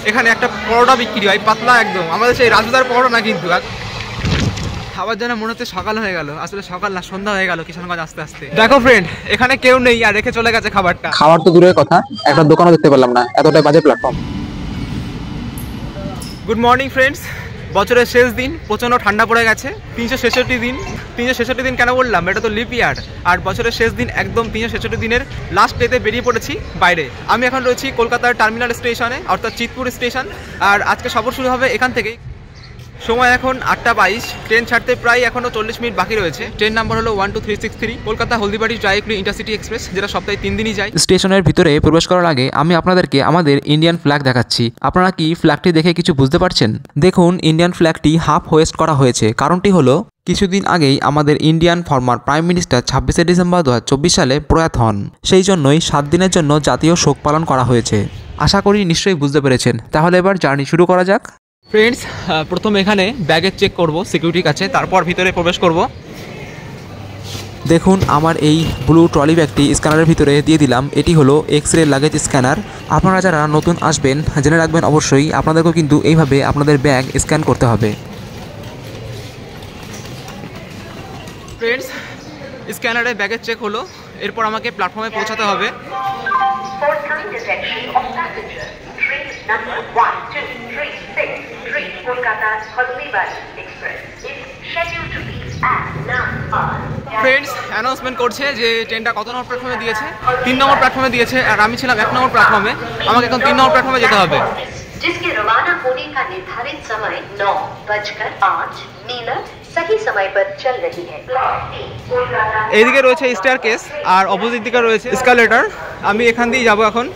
এখানে একটা পরোটা বিক্রি হয়, পাতলা একদম, আমাদের সেই রাজুদার পরোটা না কিন্তু। খাবার যেন মনে হচ্ছে সকাল হয়ে গেল, আসলে সকাল না, সন্ধ্যা হয়ে গেল কিষানগঞ্জ আস্তে আস্তে। দেখো ফ্রেন্ড, এখানে কেউ নেই আর রেখে চলে গেছে খাবারটা। খাবার তো দূরের কথা, একটা দোকানও দেখতে পেলাম না, এতটাই বাজে প্ল্যাটফর্ম। গুড মর্নিং ফ্রেন্ডস, বছরের শেষ দিন, প্রচণ্ড ঠান্ডা পড়ে গেছে। 366 দিন, 366 দিন কেন বললাম, এটা তো লিপ ইয়ার। আর বছরের শেষ দিন, একদম 366 দিনের লাস্ট ডেতে বেরিয়ে পড়েছি বাইরে। আমি এখন রয়েছি কলকাতার টার্মিনাল স্টেশনে, অর্থাৎ চিতপুর স্টেশন। আর আজকে সফর শুরু হবে এখান থেকেই। সময় এখন 8টা 22, ট্রেন ছাড়তে প্রায় এখনও 40 মিনিট বাকি রয়েছে। ট্রেন নাম্বার হলো 12363, Kolkata Haldibari directly intercity express, যেটা সপ্তাহে 3 দিনই যায়। স্টেশনের ভিতরে প্রবেশ করার আগে আমি আপনাদেরকে আমাদের ইন্ডিয়ান ফ্ল্যাগ দেখাচ্ছি। আপনারা কি ফ্ল্যাগটি দেখে কিছু বুঝতে পারছেন? দেখুন, ইন্ডিয়ান ফ্ল্যাগটি হাফ হোয়েস্ট করা হয়েছে। কারণটি হলো, কিছুদিন আগেই আমাদের ইন্ডিয়ান ফর্মার প্রাইম মিনিস্টার 26শে ডিসেম্বর 2024 সালে প্রয়াত হন। সেই জন্যই 7 দিনের জন্য জাতীয় শোক পালন করা হয়েছে। আশা করি নিশ্চয়ই বুঝতে পেরেছেন। তাহলে এবার জার্নি শুরু করা যাক। ফ্রেন্ডস, প্রথম এখানে ব্যাগেজ চেক করব সিকিউরিটির কাছে, তারপর ভিতরে প্রবেশ করব। দেখুন, আমার এই ব্লু ট্রলি ব্যাগটি স্ক্যানারের ভিতরে দিয়ে দিলাম। এটি হলো এক্স-রে লাগেজ স্ক্যানার। আপনারা যারা নতুন আসবেন জেনে রাখবেন অবশ্যই, আপনাদেরকেও কিন্তু এইভাবে আপনাদের ব্যাগ স্ক্যান করতে হবে। ফ্রেন্ডস, স্ক্যানারে ব্যাগেজ চেক হলো, এরপর আমাকে প্ল্যাটফর্মে পৌঁছাতে হবে। Number 12363 Kolkata Haldibarri Express is scheduled to leave at 9. Friends, announcement করছে যে ট্রেনটা কত নম্বর প্ল্যাটফর্মে দিয়েছে। 3 নম্বর প্ল্যাটফর্মে দিয়েছে, আর আমি ছিলাম 1 নম্বর প্ল্যাটফর্মে। আমাকে এখন 3 নম্বর প্ল্যাটফর্মে যেতে হবে। जिसके रवाना होने का निर्धारित समय 9:05 मिनट सही समय पर चल रही है। এইদিকে রয়েছে স্টেয়ারকেস আর অপোজিট দিকে রয়েছে এসকালেটর। আমি এখান দিয়ে যাব এখন।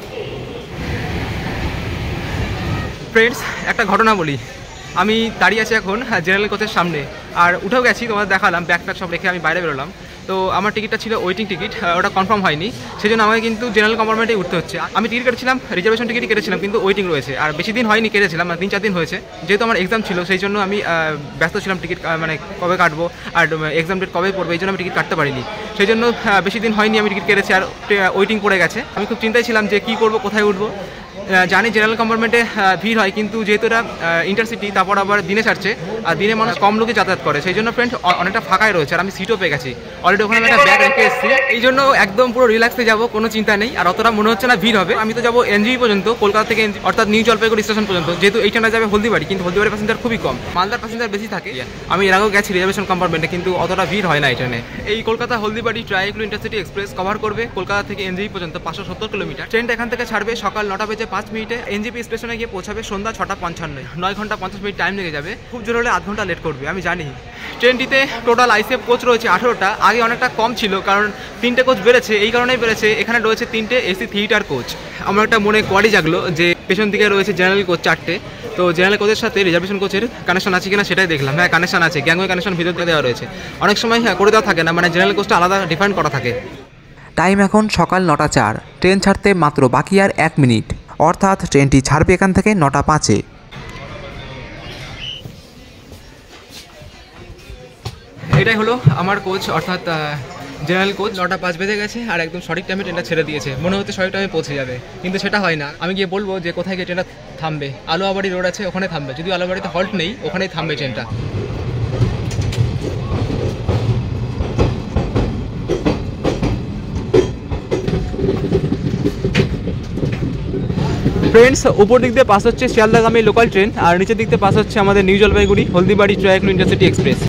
ফ্রেন্ডস, একটা ঘটনা বলি। আমি দাঁড়িয়ে আছি এখন জেনারেল কোচের সামনে, আর উঠেও গেছি, তোমাদের দেখালাম। ব্যাগপ্যাক সব রেখে আমি বাইরে বেরোলাম। তো আমার টিকিটটা ছিল ওয়েটিং টিকিট, ওটা কনফার্ম হয়নি, সেই জন্য আমাকে কিন্তু জেনারেল কম্পার্টমেন্টে উঠতে হচ্ছে। আমি টিকিট কেটেছিলাম, রিজার্ভেশন টিকিটই কেটেছিলাম, কিন্তু ওয়েটিং রয়েছে। আর বেশি দিন হয়নি কেটেছিলাম, 3-4 দিন হয়েছে। যেহেতু আমার এক্সাম ছিল, সেই জন্য আমি ব্যস্ত ছিলাম টিকিট মানে কবে কাটবো আর এক্সাম ডেট কবে পড়বে, এই জন্য আমি টিকিট কাটতে পারিনি। সেই জন্য বেশি দিন হয়নি আমি টিকিট কেটেছি, আর ওয়েটিং পড়ে গেছে। আমি খুব চিন্তায় ছিলাম যে কী করবো, কোথায় উঠবো। জানি জেনারেল কম্পার্টমেন্টে ভিড় হয়, কিন্তু যেহেতু এটা ইন্টারসিটি, তারপর আবার দিনে ছাড়ছে, আর দিনে মানুষ কম লোকে যাতায়াত করে, সেই জন্য ফ্রেন্ড অনেকটা ফাঁকাই রয়েছে। আর আমি সিটও পেয়ে গেছি অলরেডি, ওখানে আমি একটা ব্যাগ রেখে এসেছি। এই জন্য একদম পুরো রিল্যাক্সে যাবো, কোনো চিন্তা নেই। আর অতটা মনে হচ্ছে না ভিড় হবে। আমি তো যাবো এনজিপি পর্যন্ত, কলকাতা থেকে অর্থাৎ নিউ জলপাইগুড়ি স্টেশন পর্যন্ত। যেহেতু এই ট্রেনটা যাবে হলদিবাড়ি, কিন্তু হলদিবাড়ি প্যাসেঞ্জার খুবই কম, মালদার প্যাসেঞ্জার বেশি থাকে। আমি এর আগেও গেছি রিজার্ভেশন কম্পার্টমেন্টে, কিন্তু অতটা ভিড় হয় না এই ট্রেনে। এই Kolkata Haldibari directly intercity express cover করবে কলকাতা থেকে এনজিপি পর্যন্ত 570 কিলোমিটার। ট্রেনটা এখান থেকে ছাড়বে সকাল 9:05 এনজিপি স্টেশনে গিয়ে পৌঁছাবে সন্ধ্যা 6:55। 9 ঘন্টা 50 মিনিট টাইম লেগে যাবে। খুব জোর হলে আধ ঘন্টা লেট করবে, আমি জানি। ট্রেনটিতে টোটাল আইসিএফ কোচ রয়েছে 18টা। আগে অনেকটা কম ছিল, কারণ 3টে কোচ বেড়েছে। এই কারণেই বেড়েছে, এখানে রয়েছে 3টে এসি থিয়েটার কোচ। আমার একটা মনে কোয়ারি জাগলো যে পেছন দিকে রয়েছে জেনারেল কোচ 4টে। তো জেনারেল কোচের সাথে রিজার্ভেশন কোচের কানেকশন আছে কিনা সেটাই দেখলাম। হ্যাঁ, কানেকশন আছে, গ্যাংওয়ে কানেকশন ভিতর দিয়ে দেওয়া রয়েছে। অনেক সময় করে দেওয়া থাকে না, মানে জেনারেল কোচটা আলাদা ডিফাইন করা থাকে। টাইম এখন সকাল 9:04। ট্রেন ছাড়তে মাত্র বাকি আর 1 মিনিট, অর্থাৎ ট্রেনটি ছাড়বে এখান থেকে 9:05-এ। এটাই হলো আমার কোচ, অর্থাৎ জেনারেল কোচ। 9:05 বেজে গেছে, আর একদম সঠিক টাইমে ট্রেনটা ছেড়ে দিয়েছে। মনে হচ্ছে সঠিক টাইমে পৌঁছে যাবে, কিন্তু সেটা হয় না। আমি গিয়ে বলবো যে কোথায় গিয়ে ট্রেনটা থামবে। আলোয়াবাড়ি রোড আছে, ওখানে থামবে। যদি আলোয়াবাড়িতে হল্ট নেই, ওখানেই থামবে ট্রেনটা। ফ্রেন্ডস, উপর দিক দিয়ে পাস হচ্ছে শিয়ালদাগামী লোকাল ট্রেন, আর নিচের দিক দিয়ে পাস হচ্ছে আমাদের New Jalpaiguri Haldibari directly intercity express.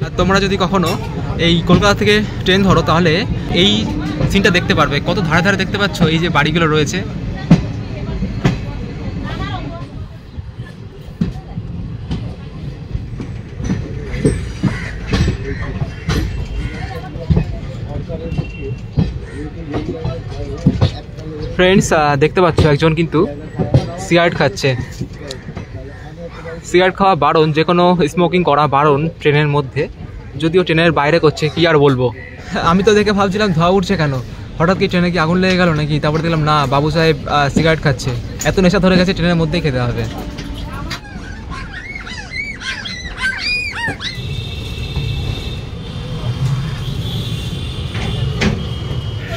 আর তোমরা যদি কখনো এই কলকাতা থেকে ট্রেন ধরো, তাহলে এই সিনটা দেখতে পারবে। কত ধারে ধারে দেখতে পাচ্ছ এই যে বাড়িগুলো রয়েছে। ফ্রেন্ডস, দেখতে পাচ্ছ একজন কিন্তু সিগারেট খাচ্ছে। সিগারেট খাওয়া বারণ, যে কোনো স্মোকিং করা বারণ ট্রেনের মধ্যে, যদিও ট্রেনের বাইরে করছে, কি আর বলবো। আমি তো দেখে ভাবছিলাম ধোঁয়া উঠছে কেন, হঠাৎ কি ট্রেনে কি আগুন লেগে গেল নাকি। তারপরে দেখলাম না, বাবু সাহেব সিগারেট খাচ্ছে। এত নেশা ধরে গেছে, ট্রেনের মধ্যেই খেতে হবে।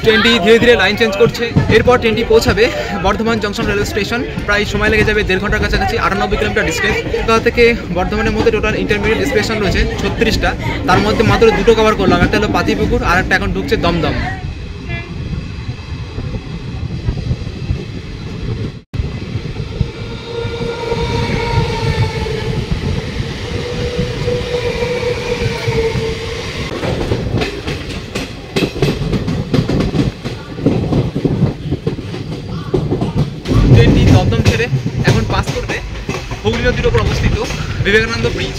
ট্রেনটি ধীরে ধীরে লাইন চেঞ্জ করছে। এরপর ট্রেনটি পৌঁছাবে বর্ধমান জংশন রেলওয়ে স্টেশন। প্রায় সময় লেগে যাবে 1.5 ঘন্টার কাছাকাছি। 98 কিলোমিটার ডিস্টেন্স। কলকাতা থেকে বর্ধমানের মধ্যে টোটাল ইন্টারমিডিয়েট স্টেশন রয়েছে 36টা, তার মধ্যে মাত্র 2টো কভার করলাম। একটা হলো পাতিপুকুর আর একটা এখন ঢুকছে দমদম। ট্রেনটি দমদম ছেড়ে এখন পাস করবে হুগলি নদীর ওপর অবস্থিত বিবেকানন্দ ব্রিজ।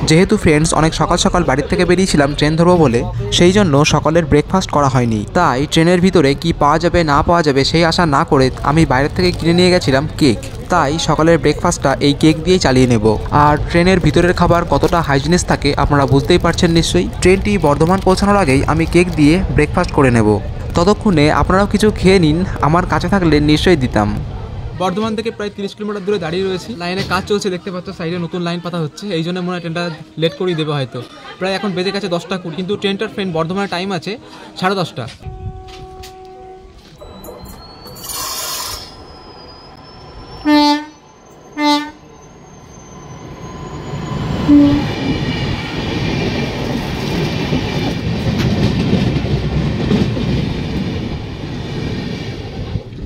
যেহেতু ফ্রেন্ডস অনেক সকাল সকাল বাড়ির থেকে বেরিয়েছিলাম ট্রেন ধরবো বলে, সেই জন্য সকালের ব্রেকফাস্ট করা হয়নি। তাই ট্রেনের ভিতরে কি পাওয়া যাবে না পাওয়া যাবে সেই আশা না করে আমি বাইরের থেকে কিনে নিয়ে গেছিলাম কেক। তাই সকালের ব্রেকফাস্টটা এই কেক দিয়েই চালিয়ে নেব। আর ট্রেনের ভিতরের খাবার কতটা হাইজিনিস থাকে আপনারা বুঝতেই পারছেন নিশ্চয়ই। ট্রেনটি বর্ধমান পৌঁছানোর আগেই আমি কেক দিয়ে ব্রেকফাস্ট করে নেব। ততক্ষণে আপনারাও কিছু খেয়ে নিন, আমার কাছে থাকলে নিশ্চয়ই দিতাম। বর্ধমান থেকে প্রায় 30 কিলোমিটার দূরে দাঁড়িয়ে রয়েছি। লাইনে কাজ চলছে, দেখতে পাচ্ছ সাইডে নতুন লাইন পাতা হচ্ছে। এই জন্য মনে হয় ট্রেনটা লেট করেই দেবে হয়তো। প্রায় এখন বেজে গেছে 10টা 20, কিন্তু ট্রেনটার ফ্রেন্ড বর্ধমানের টাইম আছে 10:30।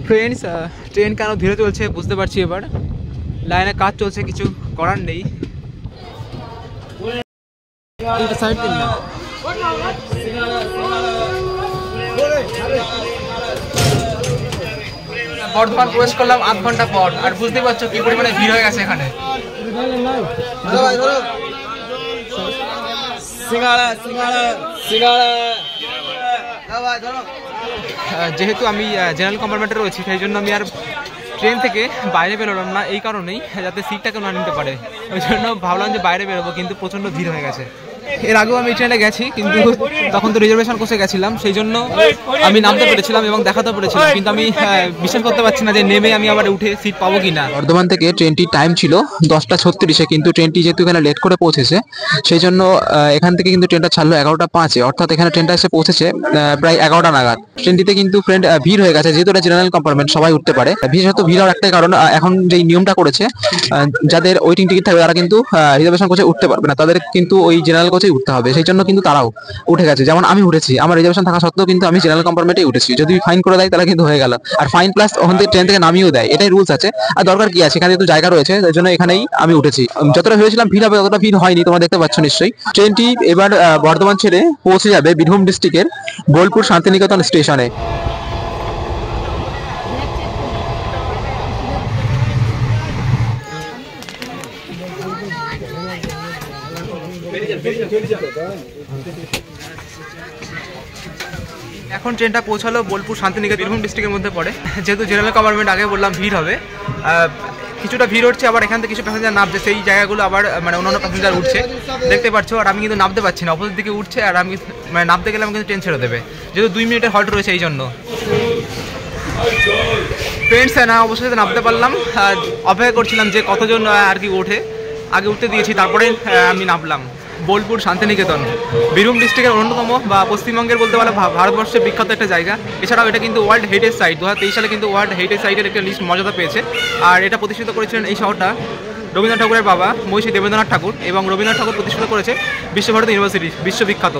ফ্রেন্ডস, ট্রেন কেন ধীরে চলছে বুঝতে পারছি এবার। লাইনে কাজ চলছে, কিছু করার নেই। সাইড দিন না। বর্ধমান প্রবেশ করলাম 8 ঘন্টা পর, আর বুঝতে পারছো কি পরিমাণে ভিড় হয়ে গেছে এখানে। যেহেতু আমি জেনারেল কম্পার্টমেন্টে রয়েছি, সেই জন্য আমি আর ট্রেন থেকে বাইরে বেরোলাম না, এই কারণেই যাতে সিটটাকে না নিতে পারে। ওই জন্য ভাবলাম যে বাইরে বেরোবো, কিন্তু প্রচণ্ড ভিড় হয়ে গেছে। এর আগেও আমি ট্রেনে গেছি, কিন্তু তখন তো রিজার্ভেশন করে গেছিলাম, সেই জন্য আমি নামতে পেরেছিলাম এবং দেখাতে পেরেছিলাম। কিন্তু আমি বিশ্বাস করতে পারছি না যে নেমে আমি আবার উঠে সিট পাবো কিনা। বর্ধমান থেকে ট্রেনটির টাইম ছিল 10:36, কিন্তু ট্রেনটি যেহেতু এখানে লেট করে পৌঁছেছে, সেই জন্য এখান থেকে কিন্তু ট্রেনটা ছাড়লো 11:05, অর্থাৎ এখানে ট্রেনটা এসে পৌঁছেছে প্রায় 11টা নাগাদ। ট্রেনটিতে কিন্তু ফ্রেন্ড ভিড় হয়ে গেছে, যেহেতু এটা জেনারেল কম্পার্টমেন্ট, সবাই উঠতে পারে। বিশেষত ভিড় হওয়ার একটাই কারণ, এখন যে নিয়মটা করেছে, যাদের ওয়েটিং টিকিট থাকবে তারা কিন্তু রিজার্ভেশন কোচে উঠতে পারবে না, তাদের কিন্তু ওই জেনারেল কোচেই উঠতে হবে। সেই জন্য কিন্তু তারাও উঠে গেছে। যেমন আমি উঠেছি, আমার রিজার্ভেশন থাকা সত্ত্বেও কিন্তু আমি জেনারেল কম্পার্টমেন্টেই উঠেছি। যদি ফাইন করে দেয় তাহলে কিন্তু হয়ে গেল, আর ফাইন প্লাস ওখান থেকে ট্রেন থেকে নামিয়েও দেয়, এটাই রুলস আছে। আর দরকার কি আছে, এখানে যেহেতু জায়গা রয়েছে, তার জন্য এখানেই আমি উঠেছি। যতটা ভেবেছিলাম ভিড় হবে, ততটা ভিড় হয়নি, তোমরা দেখতে পাচ্ছ নিশ্চয়ই। ট্রেনটি এবার বর্ধমান ছেড়ে পৌঁছে যাবে বীরভূম ডিস্ট্রিক্টের বোলপুর শান্তিনিকেতন স্টেশনে। এখন ট্রেনটা পৌঁছালো বোলপুর শান্তিনিকেতন, বীরভূম ডিস্ট্রিক্টের মধ্যে পড়ে। যেহেতু জেনারেল কম্পার্টমেন্ট, আগে বললাম ভিড় হবে, কিছুটা ভিড় হচ্ছে। আবার এখান থেকে কিছু প্যাসেঞ্জার নামছে, সেই জায়গাগুলো আবার মানে অন্যান্য প্যাসেঞ্জার উঠছে, দেখতে পাচ্ছ। আর আমি কিন্তু নামতে পারছি না, অপোজিট দিকে উঠছে, আর আমি মানে নামতে গেলে আমি কিন্তু ট্রেন ছেড়ে দেবে, যেহেতু 2 মিনিটের হল্ট রয়েছে, এই জন্য। ফ্রেন্ডস, না অবশ্যই নামতে পারলাম। অপেক্ষা করছিলাম যে কতজন আর কি ওঠে, আগে উঠতে দিয়েছি, তারপরে আমি নামলাম। বোলপুর শান্তিনিকেতন বীরভূম ডিস্ট্রিক্টের অন্যতম বা পশ্চিমবঙ্গের বলতে পারলে ভারতবর্ষের বিখ্যাত একটা জায়গা। এছাড়াও এটা কিন্তু ওয়ার্ল্ড হেরিটেজ সাইট, 2023 সালে কিন্তু ওয়ার্ল্ড হেরিটেজ সাইটের একটা লিস্ট মর্যাদা পেয়েছে। আর এটা প্রতিষ্ঠিত করেছিলেন এই শহরটা রবীন্দ্রনাথ ঠাকুরের বাবা মহর্ষি দেবেন্দ্রনাথ ঠাকুর, এবং রবীন্দ্রনাথ ঠাকুর প্রতিষ্ঠিত করেছে বিশ্বভারতী ইউনিভার্সিটি, বিশ্ববিখ্যাত।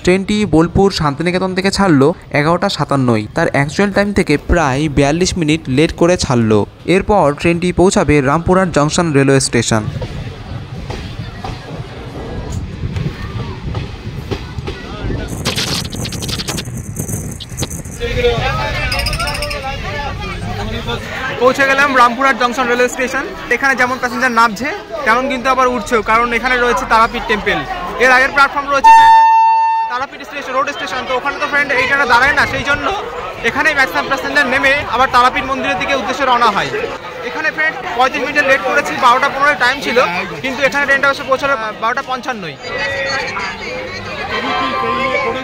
ট্রেনটি বোলপুর শান্তিনিকেতন থেকে ছাড়লো 11:57, তার অ্যাকচুয়াল টাইম থেকে প্রায় 42 মিনিট লেট করে ছাড়লো। এরপর ট্রেনটি পৌঁছাবে রামপুরহাট জংশন রেলওয়ে স্টেশন। পৌঁছে গেলাম রামপুরহাট জংশন রেলওয়ে স্টেশন। এখানে যেমন প্যাসেঞ্জার নামছে তেমন কিন্তু আবার উঠছেও, কারণ এখানে রয়েছে তারাপীঠ টেম্পল। এর আগের প্ল্যাটফর্ম রয়েছে তারাপীঠ স্টেশন, রোড স্টেশন, তো ওখানে তো ফ্রেন্ড এই ট্রেনটা দাঁড়ায় না, সেই জন্য এখানে ম্যাক্সিমাম প্যাসেঞ্জার নেমে আবার তারাপীঠ মন্দিরের দিকে উদ্দেশ্যে রওনা হয়। এখানে ফ্রেন্ড 35 মিনিট লেট করেছি, 12টা 15 টাইম ছিল, কিন্তু এখানে ট্রেনটা এসে পৌঁছালো 12টা 55।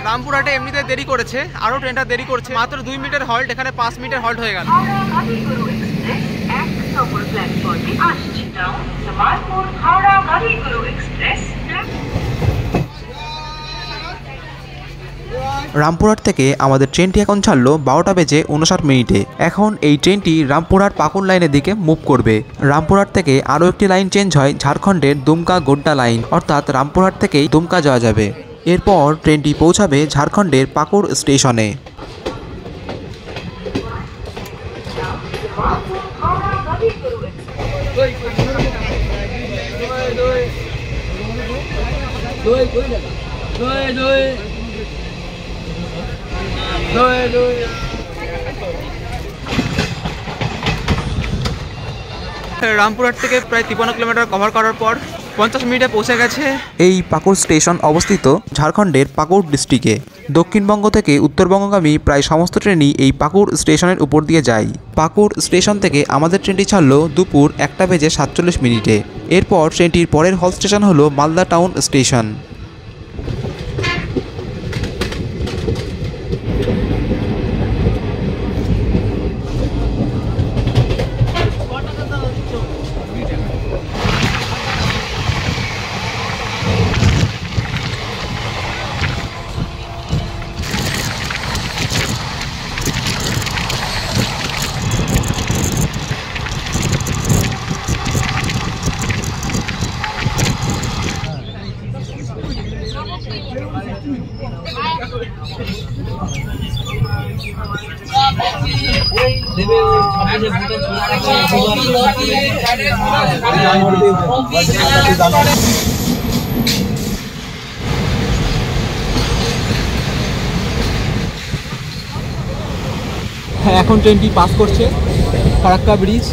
রামপুরহাটে এমনিতে দেরি করেছে, আরও ট্রেনটা দেরি করছে, মাত্র 2 মিনিটের হল্ট, এখানে 5 মিনিটের হল্ট হয়ে গেল। রামপুরহাট থেকে আমাদের ট্রেনটি এখন ছাড়লো 12:59। এখন এই ট্রেনটি রামপুরহাট পাকুড় লাইনের দিকে মুভ করবে। রামপুরহাট থেকে আরও একটি লাইন চেঞ্জ হয় ঝাড়খণ্ডের দুমকা গোড্ডা লাইন, অর্থাৎ রামপুরহাট থেকেই দুমকা যাওয়া যাবে। এরপর ট্রেনটি পৌঁছাবে ঝাড়খণ্ডের পাকুড় স্টেশনে। রামপুরহাট থেকে প্রায় 53 কিলোমিটার কভার করার পর 50 মিনিটে পৌঁছে গেছে। এই পাকুড় স্টেশন অবস্থিত ঝাড়খণ্ডের পাকুড় ডিস্ট্রিক্টে। দক্ষিণবঙ্গ থেকে উত্তরবঙ্গগামী প্রায় সমস্ত ট্রেনই এই পাকুড় স্টেশনের উপর দিয়ে যায়। পাকুড় স্টেশন থেকে আমাদের ট্রেনটি ছাড়লো দুপুর 1:47। এরপর ট্রেনটির পরের হল স্টেশন হলো মালদা টাউন স্টেশন। এখন ট্রেনটি পাস করছে ফারাক্কা ব্রিজ।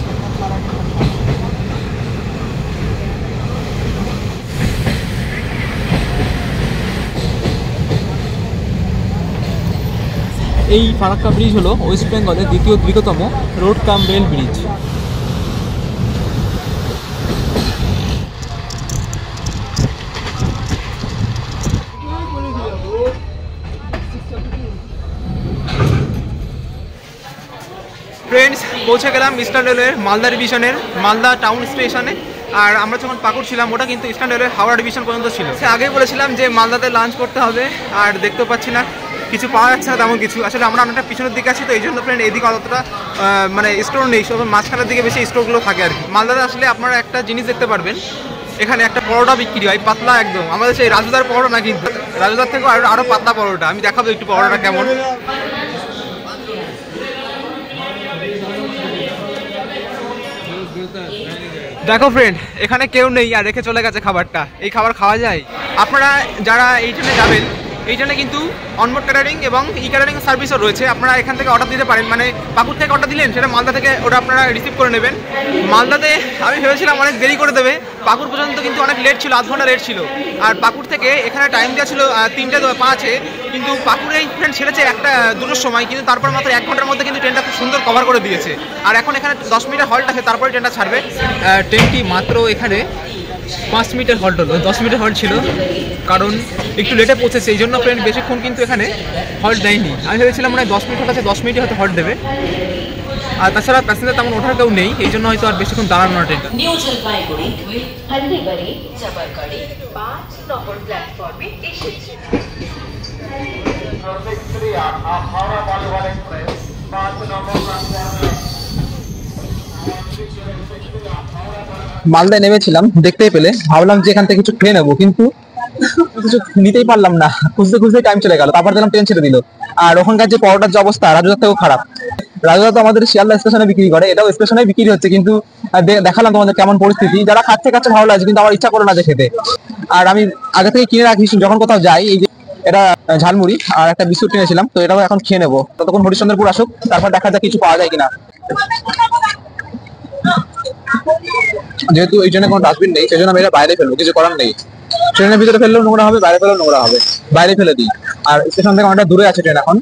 এই ফারাক্কা ব্রিজ হলো ওয়েস্ট বেঙ্গলের দ্বিতীয় দীর্ঘতম রোড কাম রেল ব্রিজ। ফ্রেন্ডস, পৌঁছে গেলাম ইস্টার্ন রেলের মালদা ডিভিশনের মালদা টাউন স্টেশনে। আর আমরা যখন পাকুড় ছিলাম ওটা কিন্তু ইস্টার্ন রেলের হাওড়া ডিভিশন পর্যন্ত ছিল। সে আগেই বলেছিলাম যে মালদাতে লাঞ্চ করতে হবে, আর দেখতেও পাচ্ছি না কিছু পাওয়া যাচ্ছে না তেমন কিছু। আসলে আমরা অনেকটা পিছনের দিকে আছি, তো এই জন্য ফ্রেন্ড এদিকে অতটা মানে স্টোর নেই, সব মাঝখানের দিকে বেশি স্টোরগুলো থাকে আর কি। মালদাতে আসলে আপনারা একটা জিনিস দেখতে পারবেন, এখানে একটা পরোটা বিক্রি হয় পাতলা একদম, আমাদের সেই রাজুদার পরোটা না, কিন্তু রাজুদার থেকেও আরও পাতলা পরোটা। আমি দেখাবো একটু পরোটা কেমন। দেখো ফ্রেন্ড, এখানে কেউ নেই আর রেখে চলে গেছে খাবারটা। এই খাবার খাওয়া যায়? আপনারা যারা এই ট্রেনে যাবেন, এই ট্রেনে কিন্তু অনবোর্ড ক্যাটারিং এবং ই ক্যাটারিং সার্ভিসও রয়েছে। আপনারা এখান থেকে অর্ডার দিতে পারেন, মানে পাকুড় থেকে অর্ডার দিলেন, সেটা মালদা থেকে ওটা আপনারা রিসিভ করে নেবেন। মালদাতে আমি ভেবেছিলাম অনেক দেরি করে দেবে, পাকুড় পর্যন্ত কিন্তু অনেক লেট ছিল, আধ ঘন্টা লেট ছিল। আর পাকুড় থেকে এখানে টাইম দেওয়া ছিল 3:05, কিন্তু পাকুড়ে এই ট্রেন ছেড়েছে 1-2টার সময়, কিন্তু তারপর মাত্র 1 ঘন্টার মধ্যে কিন্তু ট্রেনটা খুব সুন্দর কভার করে দিয়েছে। আর এখন এখানে 10 মিনিটের হল্ট আছে, তারপরে ট্রেনটা ছাড়বে। ট্রেনটি মাত্র এখানে 5 মিনিটের হল্ট হলো, 10 মিনিটের হল্ট ছিল, কারণ একটু লেটে পৌঁছেছে, এই জন্য ট্রেন বেশিক্ষণ কিন্তু এখানে হল্ট দেয়নি। আমি ভেবেছিলাম মানে 10 মিনিট হল্ট আছে, 10 মিনিটে হয়তো হল্ট দেবে। আর তাছাড়া প্যাসেঞ্জার তেমন ওঠার কেউ নেই, এই জন্য হয়তো আর বেশিক্ষণ দাঁড়ানো না ট্রেনটা। নিউ জলপাইগুড়ি হলদিবাড়ি জবরগাড়ি 5 নম্বর প্ল্যাটফর্মে এসেছে। মালদায় নেমেছিলাম, দেখতেই পেলে ভাবলাম যে এখান থেকে কিছু খেয়ে নেবো, কিন্তু কিছু নিতেই পারলাম না, খুঁজতে খুঁজতে টাইম চলে গেল। তারপর দেখলাম ট্রেন ছেড়ে দিল। আর ওখানকার যে পরোটার যে অবস্থা, রাজুদার থেকেও খারাপ। রাজুদা তো আমাদের শিয়ালদা স্টেশনে বিক্রি করে, এটাও স্টেশনে বিক্রি হচ্ছে, কিন্তু দেখালাম তোমাদের কেমন পরিস্থিতি। যারা খাচ্ছে ভালো লাগছে, কিন্তু আমার ইচ্ছা করে না যে খেতে। আর আমি আগে থেকে কিনে রাখি, যখন কোথাও যাই, এই যে এটা ঝালমুড়ি আর একটা বিস্কুট কিনেছিলাম, তো এটাও এখন খেয়ে নেবো। ততক্ষণ হরিশ্চন্দ্রপুর আসুক, তারপর দেখা যাক কিছু পাওয়া যায় কিনা। যেহেতু এই ট্রেনে কোনো ডাস্টবিন নেই, সেই জন্য আমি এটা বাইরে ফেলবো, কিছু করার নেই। ট্রেনের ভিতরে ফেললেও নোংরা হবে, বাইরে ফেললেও নোংরা হবে, বাইরে ফেলে দিই। আর স্টেশন থেকে অনেকটা দূরে আছে ট্রেন এখন।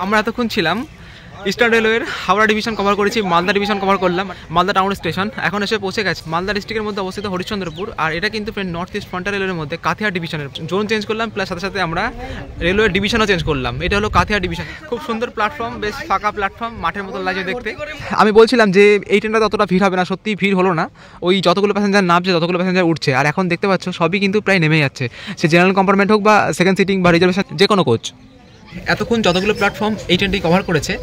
আমরা এতক্ষণ ছিলাম ইস্টার্ন রেলওয়ের হাওড়া ডিভিশন কভার করেছি, মালদা ডিভিশন কভার করলাম, মালদা টাউন স্টেশন এখন এসে পৌঁছে গেছে মালদা ডিস্ট্রিক্টের মধ্যে অবস্থিত হরিশ্চন্দ্রপুর। আর এটা কিন্তু ফ্রেন্ড নর্থ ইস্ট ফ্রন্টিয়ার রেলওয়ের মধ্যে কাথিয়া ডিভিশনের জোন চেঞ্জ করলাম, প্লাস সাথে সাথে আমরা রেলওয়ের ডিভিশনও চেঞ্জ করলাম। এটা হলো কাথিয়া ডিভিশন। খুব সুন্দর প্ল্যাটফর্ম, বেশ ফাঁকা প্ল্যাটফর্ম, মাঠের মতো লাগে দেখতে। আমি বলছিলাম যে এই ট্রেনটা ততটা ভিড় হবে না, সত্যি ভিড় হলো না। ওই যতগুলো প্যাসেঞ্জার নামছে ততগুলো প্যাসেঞ্জার উঠছে, আর এখন দেখতে পাচ্ছ সবই কিন্তু প্রায় নেমে যাচ্ছে, সে জেনারেল কম্পার্টমেন্ট হোক বা সেকেন্ড সিটিং বা রিজার্ভেশন, যে কোনো কোচ। এতক্ষণ যতগুলো প্ল্যাটফর্ম এই ট্রেনটি কভার করেছে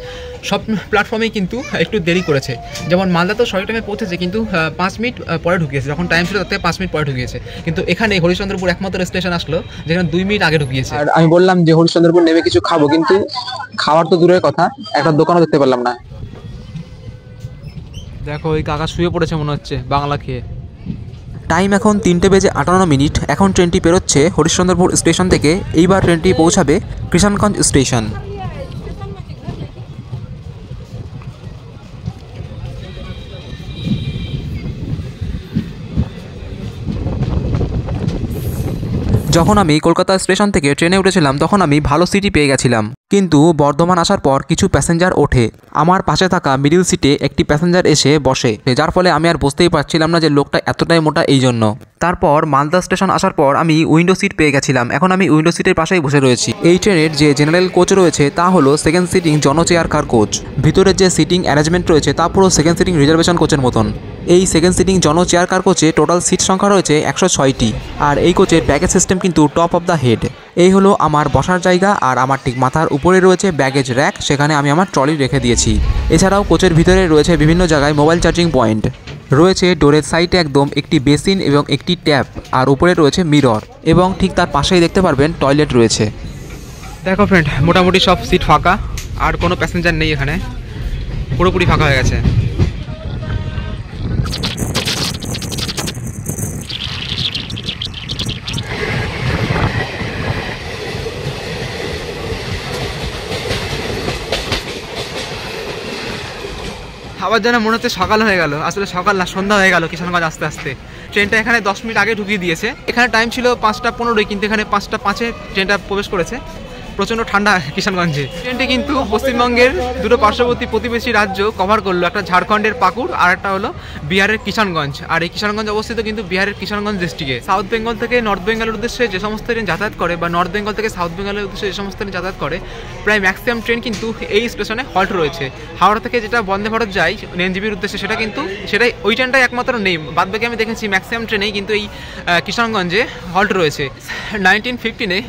সব প্ল্যাটফর্মেই কিন্তু একটু দেরি করেছে। যেমন মালদা তো সঠিক টাইমে পৌঁছেছে, কিন্তু 5 মিনিট পরে ঢুকিয়েছে, যখন টাইম ছিল তার থেকে 5 মিনিট পরে ঢুকিয়েছে। কিন্তু এখানে হরিশ্চন্দ্রপুর একমাত্র স্টেশন আসলো যেখানে 2 মিনিট আগে ঢুকিয়েছে। আর আমি বললাম যে হরিশ্চন্দ্রপুর নেমে কিছু খাবো, কিন্তু খাওয়ার তো দূরের কথা, একটা দোকানও দেখতে পেলাম না। দেখো ওই কাকা শুয়ে পড়েছে মনে হচ্ছে বাংলা খেয়ে। টাইম এখন 3:58। এখন ট্রেনটি পেরোচ্ছে হরিশ্চন্দ্রপুর স্টেশন থেকে। এইবার ট্রেনটি পৌঁছাবে কিষানগঞ্জ স্টেশন। যখন আমি কলকাতা স্টেশন থেকে ট্রেনে উঠেছিলাম তখন আমি ভালো সিটি পেয়ে গেছিলাম, কিন্তু বর্ধমান আসার পর কিছু প্যাসেঞ্জার ওঠে। আমার পাশে থাকা মিডিল সিটে একটি প্যাসেঞ্জার এসে বসে, যার ফলে আমি আর বুঝতেই পারছিলাম না যে লোকটা এতটাই মোটা এই জন্য। তারপর মালদা স্টেশন আসার পর আমি উইন্ডো সিট পেয়ে গেছিলাম। এখন আমি উইন্ডো সিটের পাশেই বসে রয়েছি। এই ট্রেনের যে জেনারেল কোচ রয়েছে তা হলো সেকেন্ড সিটিং জন চেয়ার কার কোচ। ভিতরের যে সিটিং অ্যারেঞ্জমেন্ট রয়েছে তা পুরো সেকেন্ড সিটিং রিজার্ভেশন কোচের মতন। এই সেকেন্ড সিটিং জন চেয়ার কার কোচে টোটাল সিট সংখ্যা রয়েছে 106টি। আর এই কোচের ব্যাগেজ সিস্টেম কিন্তু টপ অফ দ্য হেড। এই হলো আমার বসার জায়গা, আর আমার ঠিক মাথার উপরে রয়েছে ব্যাগেজ র্যাক, সেখানে আমি আমার ট্রলি রেখে দিয়েছি। এছাড়াও কোচের ভিতরে রয়েছে বিভিন্ন জায়গায় মোবাইল চার্জিং পয়েন্ট রয়েছে। ডোরের সাইডে একদম একটি বেসিন এবং একটি ট্যাপ, আর উপরে রয়েছে মিরর, এবং ঠিক তার পাশেই দেখতে পারবেন টয়লেট রয়েছে। দেখো ফ্রেন্ড, মোটামুটি সব সিট ফাঁকা, আর কোনো প্যাসেঞ্জার নেই এখানে, পুরোপুরি ফাঁকা হয়ে গেছে। আবার যেন মনে হচ্ছে সকাল হয়ে গেল, আসলে সকাল না, সন্ধ্যা হয়ে গেল কিষানগঞ্জ আস্তে আস্তে। ট্রেনটা এখানে 10 মিনিট আগে ঢুকিয়ে দিয়েছে। এখানে টাইম ছিল 5:15, কিন্তু এখানে 5:05 ট্রেনটা প্রবেশ করেছে। প্রচণ্ড ঠান্ডা কিষানগঞ্জে। ট্রেনটি কিন্তু পশ্চিমবঙ্গের দুটো পার্শ্ববর্তী প্রতিবেশী রাজ্য কভার করলো, একটা ঝাড়খণ্ডের পাকুড় আর একটা হলো বিহারের কিষানগঞ্জ। আর এই কিষানগঞ্জ অবস্থিত কিন্তু বিহারের কিষানগঞ্জ ডিস্ট্রিক্টে। সাউথ বেঙ্গল থেকে নর্থ বেঙ্গলের উদ্দেশ্যে যে সমস্ত ট্রেন যাতায়াত করে, বা নর্থ বেঙ্গল থেকে সাউথ বেঙ্গলের উদ্দেশ্যে যে সমস্ত ট্রেন যাতায়াত করে, প্রায় ম্যাক্সিমাম ট্রেন কিন্তু এই স্টেশনে হল্ট রয়েছে। হাওড়া থেকে যেটা বন্দে ভারত যায় এনজেপির উদ্দেশ্যে, সেটাই ওই ট্রেনটাই একমাত্র নেই। বাদ বাকি আমি দেখেছি ম্যাক্সিমাম ট্রেনেই কিন্তু এই কিষানগঞ্জে হল্ট রয়েছে। 1915-এ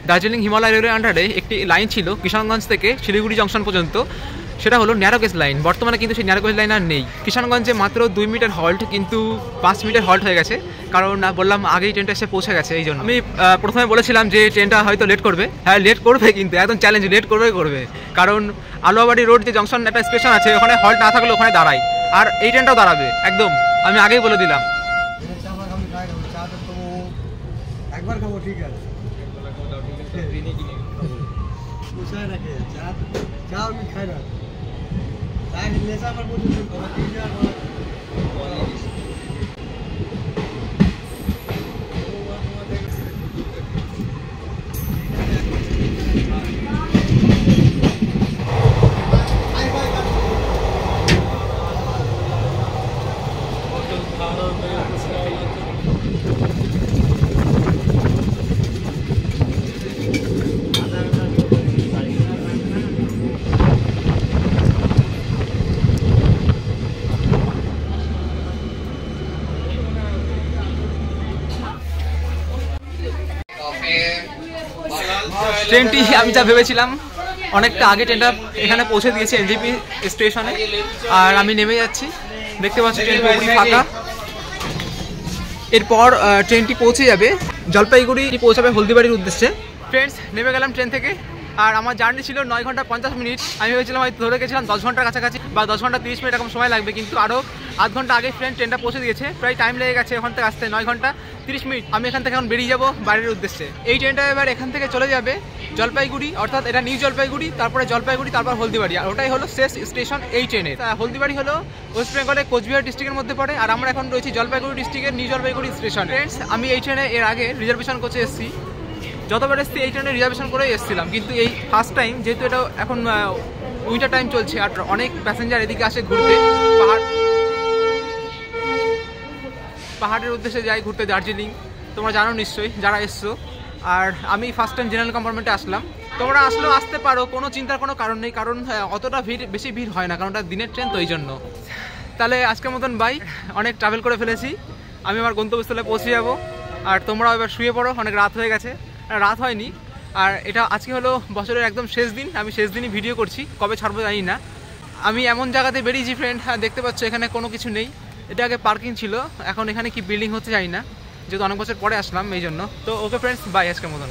দার্জিলিং হিমালয় রেলওয়ে আন্ডারে একটি লাইন ছিল কিষানগঞ্জ থেকে শিলিগুড়ি জংশন পর্যন্ত, সেটা হলো ন্যারো গেজ লাইন। বর্তমানে কিন্তু সেই ন্যারো গেজ লাইন আর নেই। কিষানগঞ্জে মাত্র 2 মিনিটের হল্ট, কিন্তু 5 মিনিটের হল্ট হয়ে গেছে, কারণ বললাম আগেই ট্রেনটা এসে পৌঁছে গেছে। এই জন্য আমি প্রথমে বলেছিলাম যে ট্রেনটা হয়তো লেট করবে। হ্যাঁ, লেট করবে, কিন্তু একদম চ্যালেঞ্জ, লেট করবে। কারণ আলোয়াবাড়ি রোড যে জংশন একটা স্টেশন আছে, ওখানে হল্ট না থাকলে ওখানে দাঁড়ায়, আর এই ট্রেনটাও দাঁড়াবে একদম, আমি আগেই বলে দিলাম। একবার খাবো, ঠিক আছে। ট্রেনটি আমি যা ভেবেছিলাম অনেকটা আগে ট্রেনটা এখানে পৌঁছে দিয়েছে এনজেপি স্টেশনে, আর আমি নেমে যাচ্ছি। দেখতে পাচ্ছি ট্রেন পুরোপুরি ফাঁকা। এরপর ট্রেনটি পৌঁছে যাবে জলপাইগুড়ি, পৌঁছাবে হলদিবাড়ির উদ্দেশ্যে। ফ্রেন্ডস, নেমে গেলাম ট্রেন থেকে, আর আমার জার্নি ছিল 9 ঘন্টা 50 মিনিট। আমি ভেবেছিলাম হয়তো ধরে গেছিলাম 10 ঘন্টার কাছাকাছি বা 10 ঘন্টা 30 মিনিট এরকম সময় লাগবে, কিন্তু আধ ঘন্টা আগে ফ্রেন্ড ট্রেনটা পৌঁছে দিয়েছে, প্রায় টাইম লেগে গেছে ওখান থেকে আসতে 9 ঘন্টা 30 মিনিট। আমি এখান থেকে এখন বেরিয়ে যাবো বাইরের উদ্দেশ্যে। এই ট্রেনটা এবার এখান থেকে চলে যাবে জলপাইগুড়ি, অর্থাৎ এটা নিউ জলপাইগুড়ি, তারপরে জলপাইগুড়ি, তারপর হলদিবাড়ি, আর ওটাই হলো শেষ স্টেশন এই ট্রেনের। হলদিবাড়ি হলো ওয়েস্ট বেঙ্গলের কোচবিহার ডিস্ট্রিক্টের মধ্যে পড়ে, আর আমরা এখন রয়েছি জলপাইগুড়ি ডিস্ট্রিক্টের নিউ জলপাইগুড়ি স্টেশন। ফ্রেন্ডস, আমি এই ট্রেনে এর আগে রিজার্ভেশন করতে এসেছি, যতবার এসেছি এই ট্রেনে রিজার্ভেশন করে এসেছিলাম, কিন্তু এই ফার্স্ট টাইম, যেহেতু এটা এখন উইন্টার টাইম চলছে আর অনেক প্যাসেঞ্জার এদিকে আসে ঘুরতে, পাহাড়ের উদ্দেশ্যে যাই ঘুরতে দার্জিলিং, তোমরা জানো নিশ্চয়ই যারা এসছো। আর আমি ফার্স্ট টাইম জেনারেল কম্পার্টমেন্টে আসলাম। তোমরা আসলেও আসতে পারো, কোনো চিন্তার কোনো কারণ নেই, কারণ অতটা বেশি ভিড় হয় না, কারণ এটা দিনের ট্রেন, তো এই জন্য। তাহলে আজকের মতন বাই, অনেক ট্রাভেল করে ফেলেছি, আমি আমার গন্তব্যস্থলে পৌঁছে যাবো। আর তোমরাও এবার শুয়ে পড়ো, অনেক রাত হয়ে গেছে। রাত হয়নি, আর এটা আজকে হলো বছরের একদম শেষ দিন, আমি শেষ দিনই ভিডিও করছি, কবে ছাড়বো জানি না। আমি এমন জায়গাতে বেরিয়েছি ফ্রেন্ড, দেখতে পাচ্ছ এখানে কোনো কিছু নেই, এটা আগে পার্কিং ছিল, এখন এখানে কি বিল্ডিং হচ্ছে জানি না, যেহেতু অনেক বছর পরে আসলাম এই জন্য। তো ওকে ফ্রেন্ডস, বাই আজকের মতন।